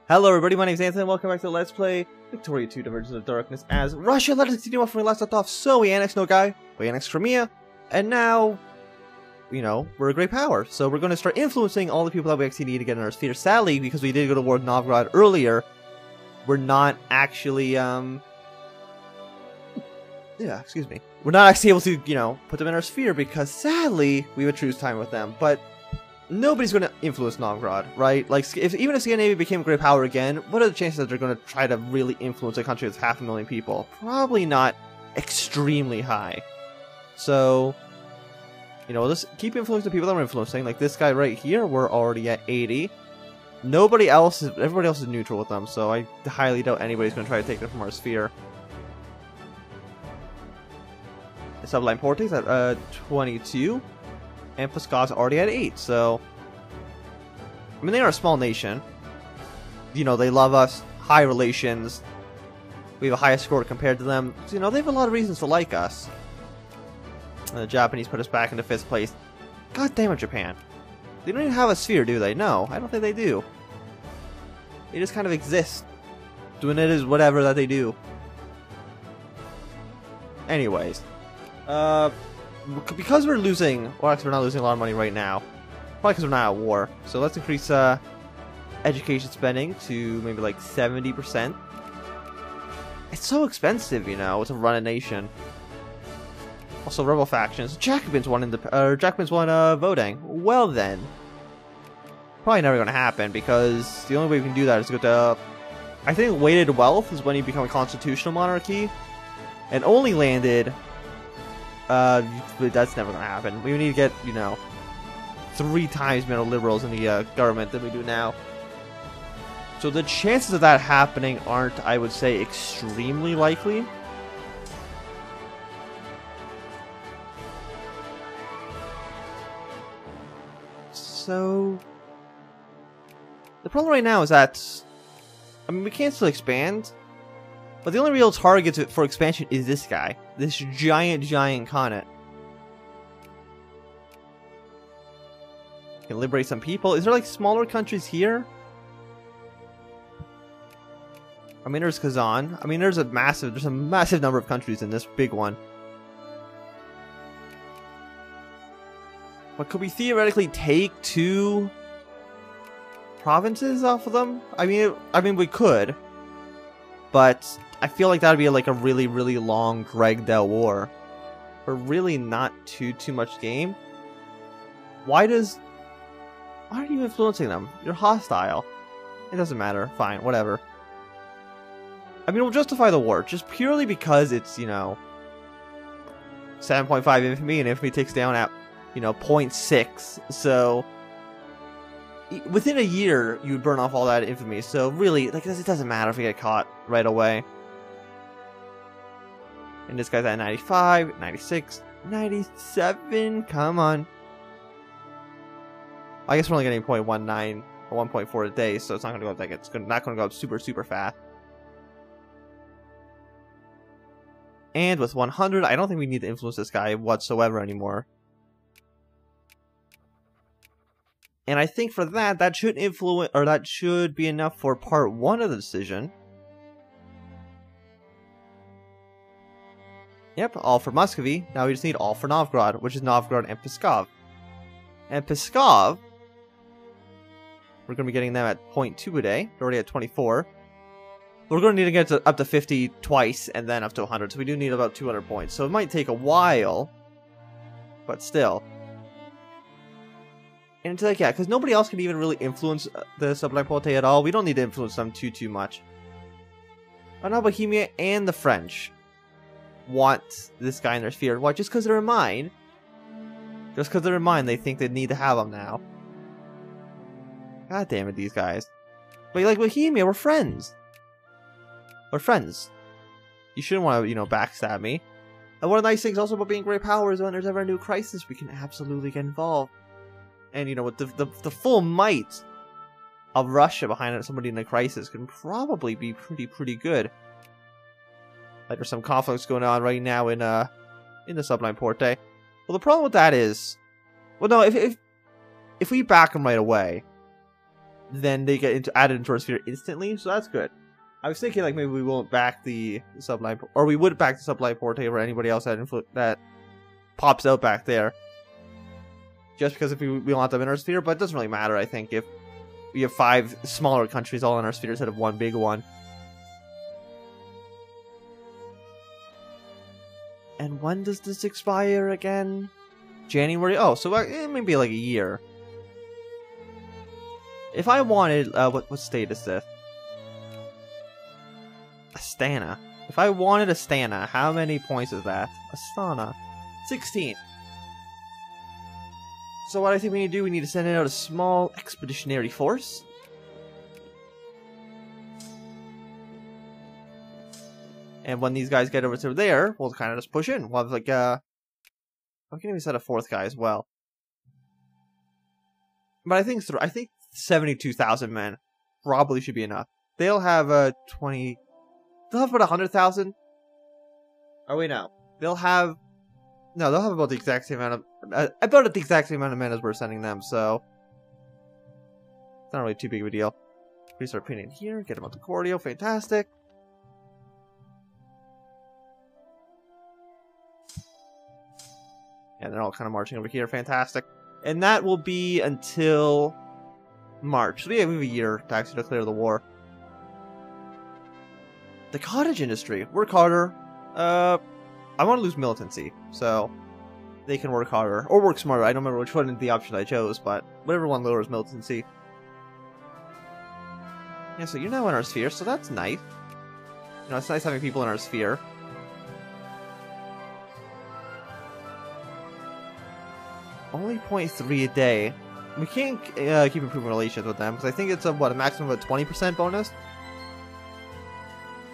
Hello everybody, my name is Anthony and welcome back to Let's Play Vic2 Divergences of Darkness as Russia. Let us continue off from where we last left off. So we annexed Nogai, we annexed Crimea, and now, you know, we're a great power. So we're going to start influencing all the people that we actually need to get in our sphere. Sadly, because we did go to war with Novgorod earlier, we're not actually, we're not actually able to, you know, put them in our sphere because sadly, we would choose time with them. But nobody's going to influence Novgorod, right? Like, even if Scandinavia became a great power again, what are the chances that they're going to try to really influence a country with 500,000 people? Probably not extremely high. So, you know, let's keep influencing the people that we're influencing. Like this guy right here, we're already at 80. Everybody else is neutral with them, so I highly doubt anybody's going to try to take them from our sphere. The Sublime Porte's at 22. And Pskov's already at 8, so... I mean, they are a small nation. You know, they love us. High relations. We have a higher score compared to them. So, you know, they have a lot of reasons to like us. And the Japanese put us back into 5th place. God damn it, Japan. They don't even have a sphere, do they? No, I don't think they do. They just kind of exist. Doing it is whatever that they do. Anyways. Because we're losing, well actually we're not losing a lot of money right now, probably because we're not at war, so let's increase education spending to maybe like 70%. It's so expensive, you know, to run a nation. Also, rebel factions. Jacobins won voting. Well then, probably never going to happen because the only way we can do that is to go to, I think weighted wealth is when you become a constitutional monarchy, and only landed. But that's never gonna happen. We need to get, you know, 3 times the amount of liberals in the government than we do now. So the chances of that happening aren't, I would say, extremely likely. So the problem right now is that, I mean, we can still expand. But the only real target for expansion is this guy. This giant continent. Can liberate some people. Is there like smaller countries here? I mean, there's Kazan. I mean, there's a massive number of countries in this big one. But could we theoretically take 2 provinces off of them? I mean, we could. But I feel like that would be like a really, really long, dragged out war. But really not too much game. Why are you influencing them? You're hostile. It doesn't matter. Fine, whatever. I mean, we'll justify the war just purely because it's, you know, 7.5 infamy, and infamy takes down at, you know, 0.6. So within a year, you would burn off all that infamy. So really, like, it doesn't matter if we get caught right away. And this guy's at 95, 96, 97. Come on. I guess we're only getting 0.19 or 1.4 a day, so it's not going to go up like it's not going to go up super fast. And with 100, I don't think we need to influence this guy whatsoever anymore. And I think for that should influence, or that should be enough for part 1 of the decision. Yep, all for Muscovy. Now we just need all for Novgorod, which is Novgorod and Pskov. And Pskov, we're going to be getting them at 0.2 a day. They're already at 24. We're going to need to get up to 50 twice, and then up to 100. So we do need about 200 points. So it might take a while, but still. And it's like, yeah, because nobody else can even really influence the Sublime Porte at all. We don't need to influence them too much. But now Bohemia and the French want this guy in their sphere. Why? Just because they're in mine. Just because they're in mine, they think they need to have him now. God damn it, these guys. But like Bohemia, we're friends. We're friends. You shouldn't want to, you know, backstab me. And one of the nice things also about being great power is when there's ever a new crisis, we can absolutely get involved. And, you know, with the full might of Russia behind somebody in a crisis can probably be pretty good. Like there's some conflicts going on right now in the Sublime Porte. Well, the problem with that is, well, no, if we back them right away, then they get added into our sphere instantly, so that's good. I was thinking like maybe we won't back the sublight, or we would back the sublight porte or anybody else that pops out back there. Just because if we want them in our sphere, but it doesn't really matter, I think, if we have 5 smaller countries all in our sphere instead of one big one. And when does this expire again? January? Oh, so it may be like a year. If I wanted, what state is this? Astana. If I wanted Astana, how many points is that? Astana. 16. So what I think we need to do, we need to send out a small expeditionary force. And when these guys get over to there, we'll kind of just push in. We'll have like I can even set a 4th guy as well. But I think 72,000 men probably should be enough. They'll have 20. They'll have about 100,000. Oh wait, no. They'll have about the exact same amount of men as we're sending them. So it's not really too big of a deal. We start pinning here. Get them out to Cordio. Fantastic. Yeah, they're all kind of marching over here. Fantastic. And that will be until March. So yeah, we have a year to actually declare the war. The cottage industry. Work harder. I want to lose militancy, so they can work harder. Or work smarter. I don't remember which one is the option I chose, but whatever one lowers militancy. Yeah, so you're now in our sphere, so that's nice. You know, it's nice having people in our sphere. Only 0.3 a day. We can't keep improving relations with them, because I think it's a maximum of a 20% bonus?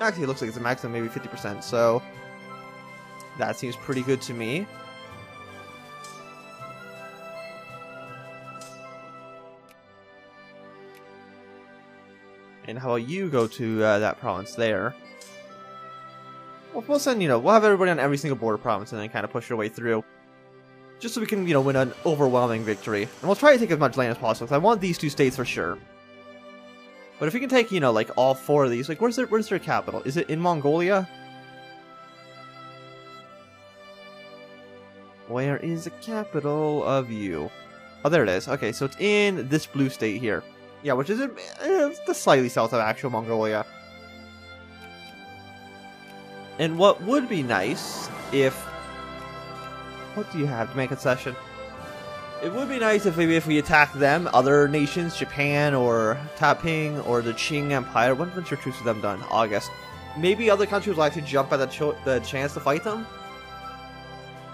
Actually, it looks like it's a maximum maybe 50%, so that seems pretty good to me. And how about you go to that province there? We'll send, we'll have everybody on every single border province and then kind of push our way through. Just so we can, win an overwhelming victory. And we'll try to take as much land as possible, because I want these 2 states for sure. But if we can take, like, all 4 of these, like, where's their capital? Is it in Mongolia? Where is the capital of you? Oh, there it is. Okay, so it's in this blue state here. Yeah, which is the slightly south of actual Mongolia. And what would be nice if... What do you have to make a concession? It would be nice if maybe if we attack them, other nations, Japan or Taiping or the Qing Empire. When's your truce with them done? August. Maybe other countries will actually jump at the chance to fight them.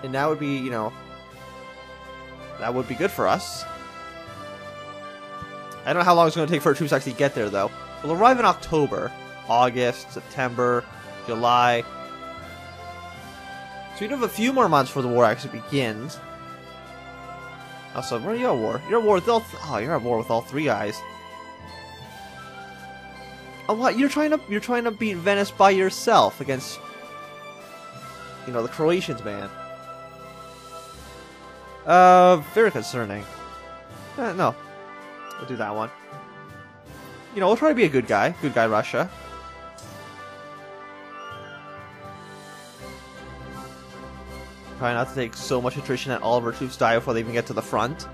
And that would be, that would be good for us. I don't know how long it's going to take for our troops to actually get there, though. We'll arrive in October. August, September, July. So we have a few more months before the war actually begins. Also, where are you at war? You're at war with you're at war with all 3 guys. Oh, what? You're trying to beat Venice by yourself against, the Croatians, man. Very concerning. No. We'll do that one. We'll try to be a good guy. Good guy, Russia. Try not to take so much attrition that all of our troops die before they even get to the front.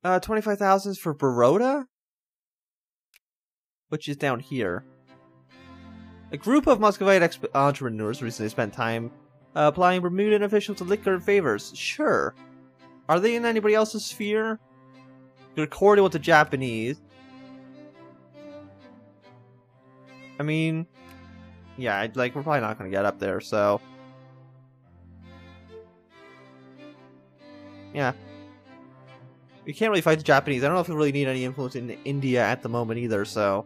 25,000 for Baroda? Which is down here. A group of Muscovite entrepreneurs recently spent time applying Bermudan officials to liquor favors. Sure. Are they in anybody else's sphere? They're cordial with the Japanese. I mean... Yeah, we're probably not going to get up there, so... Yeah. We can't really fight the Japanese. I don't know if we really need any influence in India at the moment either, so...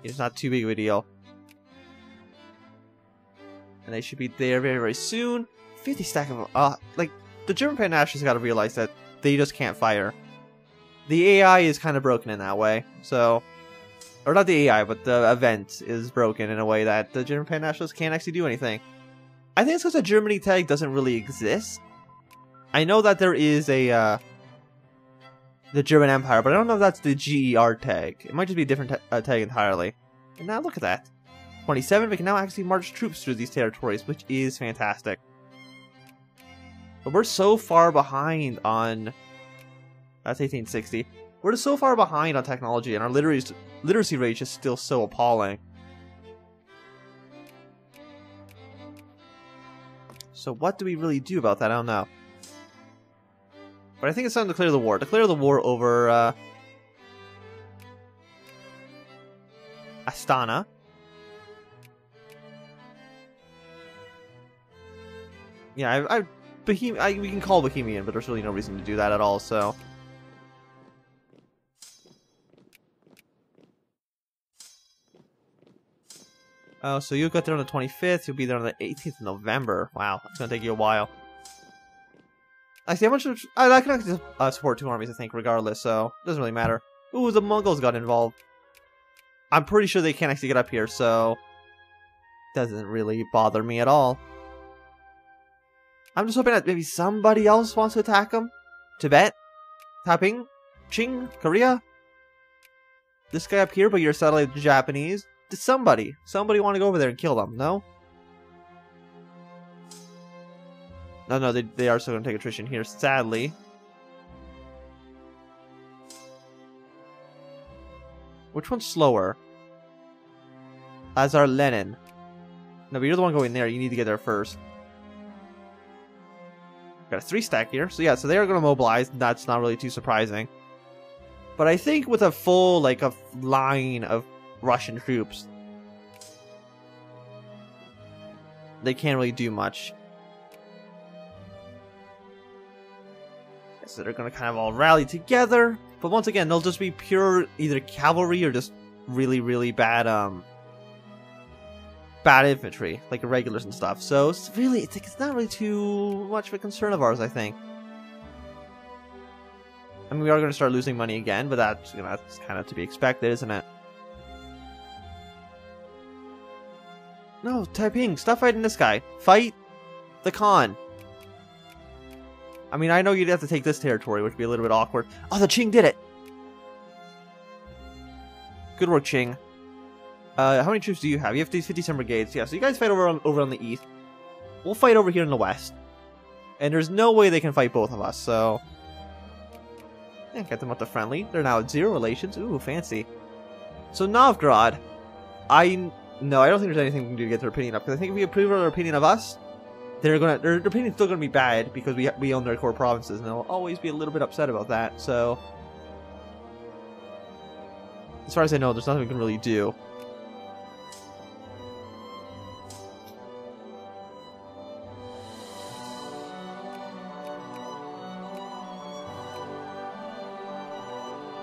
It's not too big of a deal. And they should be there very, very soon. 50 stack of... the German Pan-Nationalists got to realize that they just can't fire. The AI is kind of broken in that way, so... Or not the AI, but the event is broken in a way that the German Pan-Nationalists can't actually do anything. I think it's because the Germany tag doesn't really exist. I know that there is a the German Empire, but I don't know if that's the GER tag. It might just be a different tag entirely. And now look at that. 27, we can now actually march troops through these territories, which is fantastic. But we're so far behind on... That's 1860. We're just so far behind on technology, and our literacy rate is still so appalling. So what do we really do about that? I don't know. But I think it's time to declare the war. Declare the war over Astana. Yeah, we can call Bohemian, but there's really no reason to do that at all, so... Oh, so you'll get there on the 25th, you'll be there on the 18th of November. Wow, it's gonna take you a while. I see how much... I can actually support 2 armies, I think, regardless, so... it doesn't really matter. Ooh, the Mongols got involved. I'm pretty sure they can't actually get up here, so... doesn't really bother me at all. I'm just hoping that maybe somebody else wants to attack them. Tibet? Taiping? Qing? Korea? This guy up here, but you're satellite Japanese? Does somebody want to go over there and kill them? No? No, they are still going to take attrition here, sadly. Which one's slower? Lazar Lenin. No, but you're the one going there. You need to get there first. Got a 3-stack here. So yeah, so they are going to mobilize. That's not really too surprising. But I think with a full, like, a line of Russian troops, they can't really do much. So they're going to kind of all rally together. But once again, they'll just be pure either cavalry or just really, really bad, bad infantry, like irregulars and stuff. So it's really, it's not really too much of a concern of ours, I think. I mean, we are going to start losing money again, but that's kind of to be expected, isn't it? No, Taiping, stop fighting this guy. Fight the Khan. I mean, I know you'd have to take this territory, which would be a little bit awkward. Oh, the Qing did it! Good work, Qing. How many troops do you have? You have these 57 brigades. Yeah, so you guys fight over on the east. We'll fight over here in the west. And there's no way they can fight both of us, so... yeah, get them up to friendly. They're now at 0 relations. Ooh, fancy. So Novgorod, no, I don't think there's anything we can do to get their opinion up. Because I think if we approve their opinion of us, their opinion's still going to be bad because we own their core provinces, and they'll always be a little bit upset about that. So, as far as I know, there's nothing we can really do.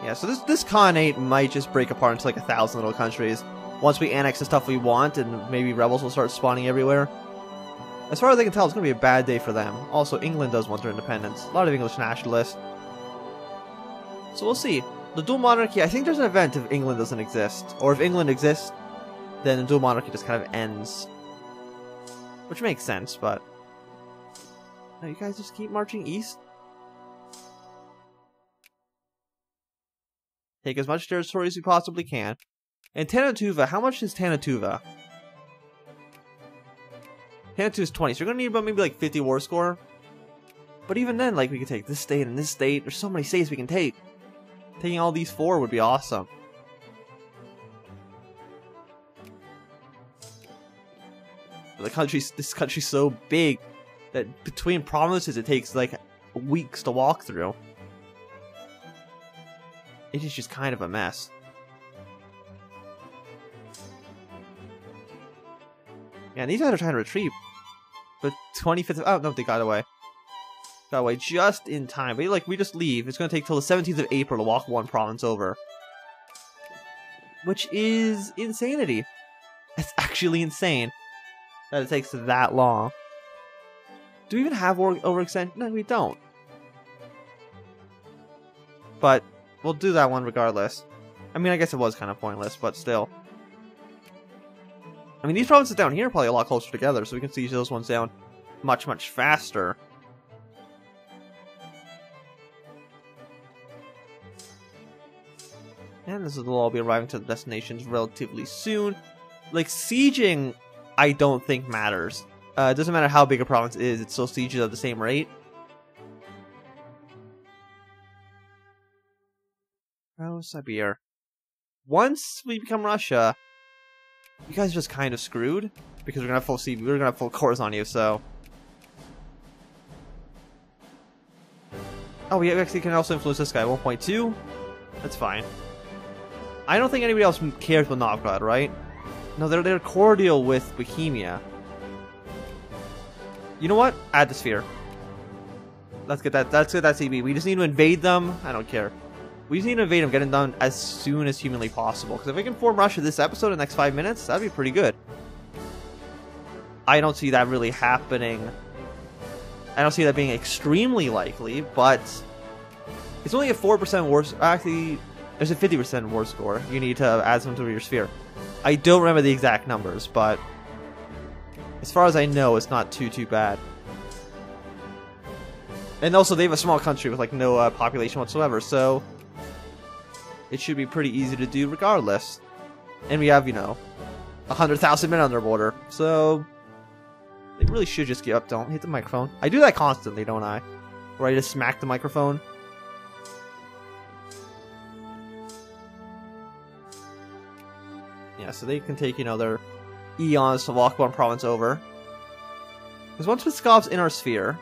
Yeah, so this Khanate might just break apart into like 1,000 little countries once we annex the stuff we want, and maybe rebels will start spawning everywhere. As far as I can tell, it's going to be a bad day for them. Also, England does want their independence. A lot of English nationalists. So we'll see. The dual monarchy, I think there's an event if England doesn't exist. Or if England exists, then the dual monarchy just kind of ends. Which makes sense, but... now you guys just keep marching east? Take as much territory as you possibly can. And Tanatuva, how much is Tanatuva? Tanatu is 20, so you're going to need about maybe like 50 war score. But even then, like, we could take this state and this state. There's so many states we can take. Taking all these 4 would be awesome. But this country's so big that between provinces it takes like weeks to walk through. It is just kind of a mess. Yeah, and these guys are trying to retreat. But 25th... oh, no, they got away. Got away just in time. But, like, we just leave. It's going to take till the 17th of April to walk 1 province over. Which is insanity. It's actually insane that it takes that long. Do we even have overextend? No, we don't. But we'll do that one regardless. I mean, I guess it was kind of pointless, but still. I mean, these provinces down here are probably a lot closer together, so we can siege those ones down much, much faster. And this will all be arriving to the destinations relatively soon. Like, sieging, I don't think matters. It doesn't matter how big a province is, it still sieges at the same rate. Oh, Siberia. Once we become Russia, you guys are just kind of screwed. Because we're gonna have we're gonna have full cores on you, so. Oh, we actually can also influence this guy, 1.2. That's fine. I don't think anybody else cares about Novgorod, right? No, they're cordial with Bohemia. You know what? Add the sphere. Let's get that CB. We just need to invade them. I don't care. We just need to invade them, get it done as soon as humanly possible. Because if we can form Russia this episode in the next 5 minutes, that'd be pretty good. I don't see that really happening. I don't see that being extremely likely, but it's only a 4% war. Actually, there's a 50% war score. You need to add some to your sphere. I don't remember the exact numbers, but as far as I know, it's not too bad. And also, they have a small country with like no population whatsoever, so it should be pretty easy to do regardless. And we have, you know, 100,000 men on their border, so they really should just give up. Don't hit the microphone. I do that constantly, don't I? Where I just smack the microphone. Yeah, so they can take, you know, their eons to walk one province over. Because once Pskov's in our sphere,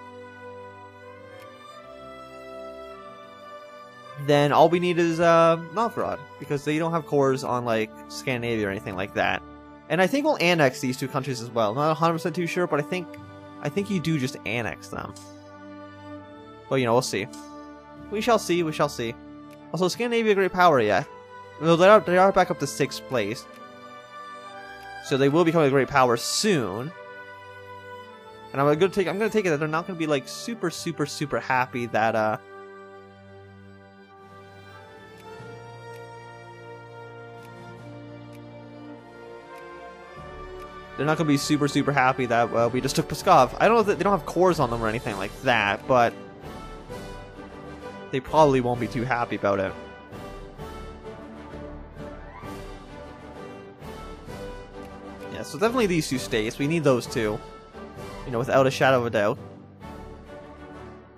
then all we need is Novgorod, because they don't have cores on like Scandinavia or anything like that. And I think we'll annex these two countries as well. Not 100% too sure, but I think you do just annex them. But you know, we'll see. We shall see. We shall see. Also, Scandinavia a great power yet? Well, they are back up to 6th place, so they will become a great power soon. And I'm gonna take it that they're not gonna be like super happy that they're not going to be super happy that we just took Pskov. I don't know if they don't have cores on them or anything like that, but they probably won't be too happy about it. Yeah, so definitely these two states. We need those two. You know, without a shadow of a doubt.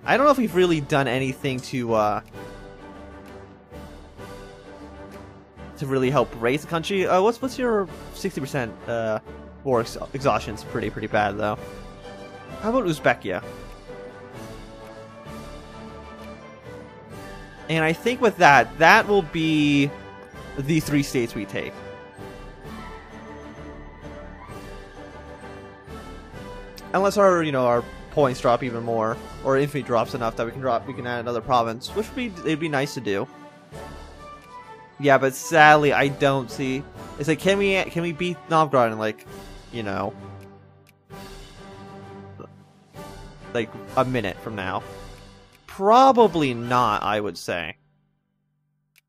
I don't know if we've really done anything to really help raise the country. What's your 60%? War exhaustion's pretty bad though. How about Uzbekia? And I think with that will be the 3 states we take. Unless our points drop even more, or infantry drops enough that we can add another province, which it'd be nice to do. Yeah, but sadly I don't see. It's like, can we beat Novgorod in like, you know, like a minute from now? Probably not, I would say.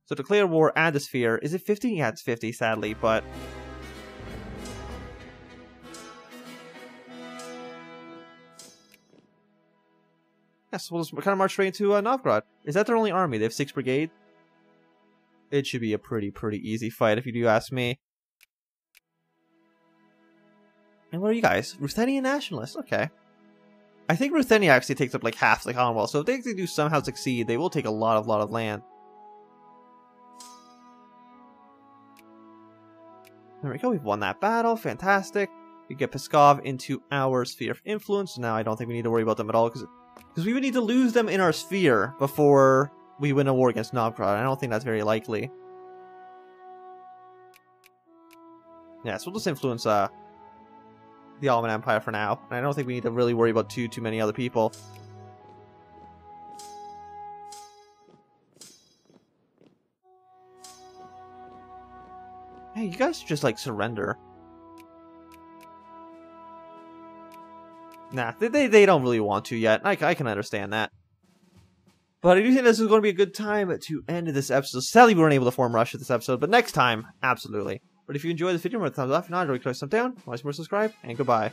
So declare war, add the sphere. Is it 50? Yeah, it's 50, sadly, but yes, we'll just kind of march straight into Novgorod. Is that their only army? They have 6 brigades. It should be a pretty easy fight if you do ask me. And where are you guys? Ruthenian nationalists. Okay. I think Ruthenia actually takes up like half the Commonwealth, so if they actually do somehow succeed, they will take a lot of land. There we go, we've won that battle. Fantastic. We get Pskov into our sphere of influence. Now I don't think we need to worry about them at all, because we would need to lose them in our sphere before we win a war against Novgorod. I don't think that's very likely. Yeah, so we'll just influence the Ottoman Empire for now. And I don't think we need to really worry about too many other people. Hey, you guys just like surrender. Nah, they don't really want to yet. I can understand that. But I do think this is going to be a good time to end this episode. Sadly, we weren't able to form Russia this episode, but next time, absolutely. But if you enjoyed this video, remember to thumbs up. If not, click thumbs down. Want to subscribe, and goodbye.